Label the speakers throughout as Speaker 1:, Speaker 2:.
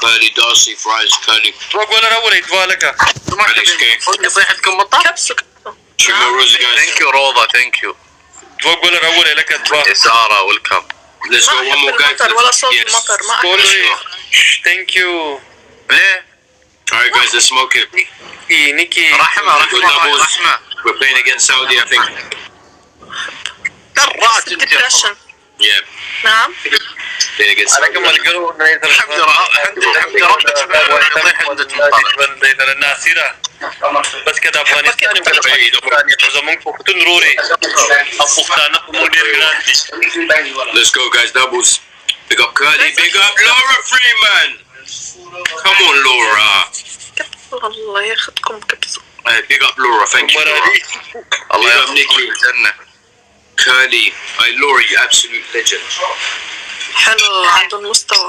Speaker 1: كالي داسي فرايز كالي.
Speaker 2: ولا اول يدفع لك.
Speaker 3: صيحتكم مطار؟
Speaker 4: كبسوا
Speaker 1: شو روز جايز.
Speaker 3: ثانك يو روضة ثانك يو.
Speaker 2: ولا اول لك ادفع.
Speaker 3: سارة ويلكم.
Speaker 1: Let's go one more guy.
Speaker 4: ولا صوت المطر ما أحب.
Speaker 2: ثانك يو.
Speaker 3: ليه؟
Speaker 1: Alright guys, let's smoke it.
Speaker 2: نيكي.
Speaker 3: رحمة.
Speaker 1: We're playing against Saudi, I think.
Speaker 3: درات انت.
Speaker 1: Yeah.
Speaker 4: نعم.
Speaker 1: Playing against Saudi.
Speaker 2: كم الجو
Speaker 3: الحمد لله
Speaker 2: الناصرة بس كده أفغانستان زمان فوقتن روري أفغانستان
Speaker 1: Let's go guys, doubles. Big up Curly, big up Laura Freeman. Come on Laura.
Speaker 4: الله ياخدكم كبسوا.
Speaker 1: Big up Laura, thank you Laura.
Speaker 3: الله
Speaker 1: Big up Nikki. Curly, Laura, you absolute legend.
Speaker 4: حلو عنده المستوى.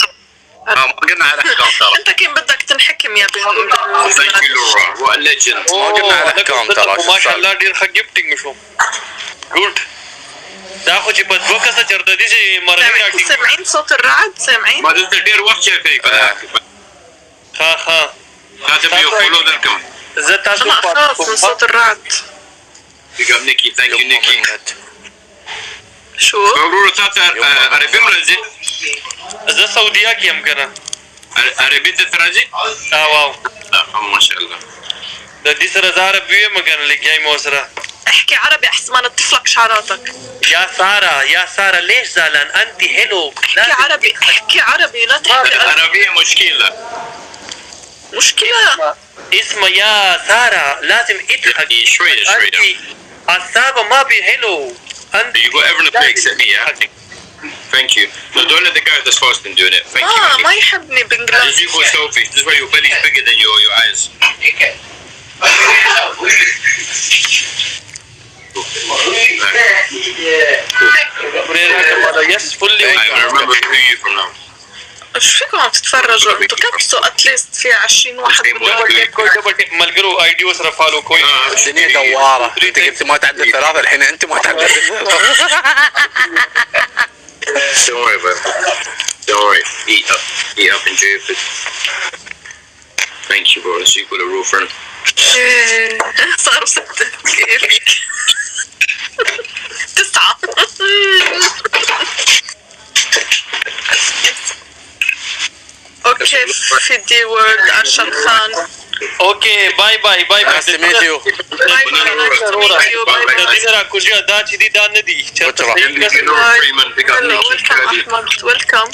Speaker 3: ما قلنا على احكام ترى.
Speaker 4: انت كيف بدك تنحكم يا بنت؟
Speaker 1: Thank you Laura, what a legend.
Speaker 3: ما قلنا على احكام ترى.
Speaker 2: ما شاء الله دير خجبتك مشو. Good. دا خو چې په دوه کسه چرته دي چې مرغۍ راټینګ.
Speaker 4: سامعين صوت الرعد؟ سامعين؟
Speaker 1: ما دلته ډېر وخت شايفې
Speaker 2: ها
Speaker 1: تاسو به یو فولو درکم.
Speaker 2: زه تاسو
Speaker 4: أنا أخاف من صوت الرعد.
Speaker 1: Big up Nikki, thank you Nikki.
Speaker 4: شو؟
Speaker 1: ورورو تاسو عربي مرزي؟
Speaker 2: زه سعودیا کې هم کنه.
Speaker 1: عربي د تراجي؟
Speaker 2: واو.
Speaker 1: ما شاء الله.
Speaker 2: د دې سره زه عربي یم کنه لګیای مو سره.
Speaker 4: احكي عربي احسن ما نطفلك شعراتك.
Speaker 2: يا سارة ليش زعلان انت حلو.
Speaker 4: احكي عربي لا تحكي
Speaker 1: عربية
Speaker 4: مشكلة.
Speaker 2: اسمع يا سارة لازم اضحكي
Speaker 1: شوية
Speaker 2: انت عصابة ما بي حلو. انت
Speaker 1: You go everyone to play except me, yeah? Thank you. No, don't let the guy that's fasting doing it. Thank you.
Speaker 4: ما يحبني بانجلش.
Speaker 1: This is you go selfish. This is why your belly is bigger than your eyes.
Speaker 2: Yes, fully.
Speaker 1: I remember who you from now.
Speaker 4: ايش فيكم عم تتفرجوا؟ انتوا كبسوا اتليست في 20 واحد
Speaker 2: ملقروا اي دي وسره فالو كويس.
Speaker 3: الدنيا دوارة. انت قلت ما تعدل ثلاثة الحين انت ما تعدل.
Speaker 1: Don't worry about it. Don't worry. Eat up, enjoy your food. Thank you, bro. Let's equal a rule friend.
Speaker 4: صاروا 6 كيف؟ 9. اوكي في دي وورد عشان خان.
Speaker 2: اوكي باي باي باي باي.
Speaker 3: Nice to meet you.
Speaker 4: باي باي.
Speaker 2: دي سره کوجا دا چې دي دا نه دي.
Speaker 1: Freeman, big up Nikki.
Speaker 4: ويلكم احمد ويلكم.